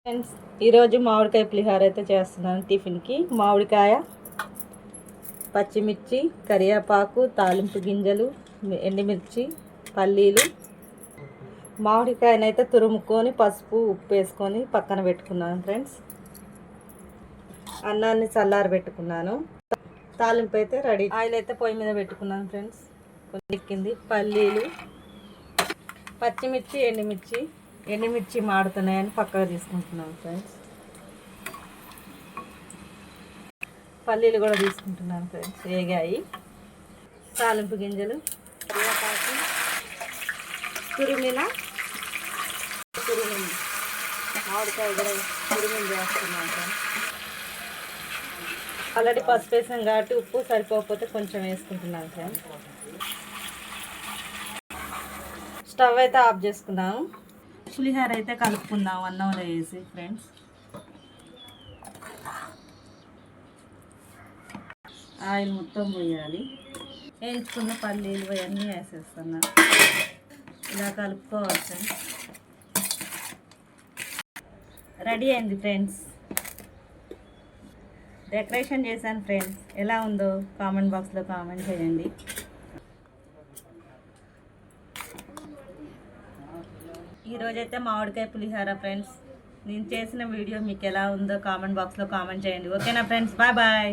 Friends, ఈరోజు మామిడికాయ పులిహోర అయితే చేస్తున్నాను. టిఫిన్కి మామిడికాయ, పచ్చిమిర్చి, కరివేపాకు, తాలింపు గింజలు, ఎండుమిర్చి, పల్లీలు, మామిడికాయనైతే తురుముకొని పసుపు ఉప్పు వేసుకొని పక్కన పెట్టుకున్నాను. ఫ్రెండ్స్, అన్నాన్ని చల్లారి పెట్టుకున్నాను. తాలింపు అయితే రెడీ. ఆయిల్ అయితే పొయ్యి మీద పెట్టుకున్నాను. ఫ్రెండ్స్, కొంచెం ఎక్కింది. పల్లీలు, పచ్చిమిర్చి, ఎండుమిర్చి మాడుతున్నాయని పక్కకు తీసుకుంటున్నాను. ఫ్రెండ్స్, పల్లీలు కూడా తీసుకుంటున్నాను. ఫ్రెండ్స్, వేగాయి. తాలింపు గింజలు, కరివేపాకు, తురిమిన మామిడికాయ కూడా తురిమిన చేస్తున్నాను. ఫ్రెండ్స్, ఆల్రెడీ పసుపు వేసాం కాబట్టి ఉప్పు సరిపోకపోతే కొంచెం వేసుకుంటున్నాను. ఫ్రెండ్స్, స్టవ్ అయితే ఆఫ్ చేసుకున్నాము. పులిహోర అయితే కలుపుకుందాం అన్నంలో వేసి. ఫ్రెండ్స్, ఆయిల్ మొత్తం పోయాలి. వేయించుకున్న పల్లీలు అవన్నీ వేసేస్తున్నా. ఇలా కలుపుకోవాలి. ఫ్రెండ్స్, రెడీ అయింది. ఫ్రెండ్స్, డెకరేషన్ చేశాను. ఫ్రెండ్స్, ఎలా ఉందో కామెంట్ బాక్స్లో కామెంట్ చేయండి. ఈరోజైతే మామిడికాయ పులిహోర. ఫ్రెండ్స్, నేను చేసిన వీడియో మీకు ఎలా ఉందో కామెంట్ బాక్స్లో కామెంట్ చేయండి. ఓకేనా ఫ్రెండ్స్? Bye bye.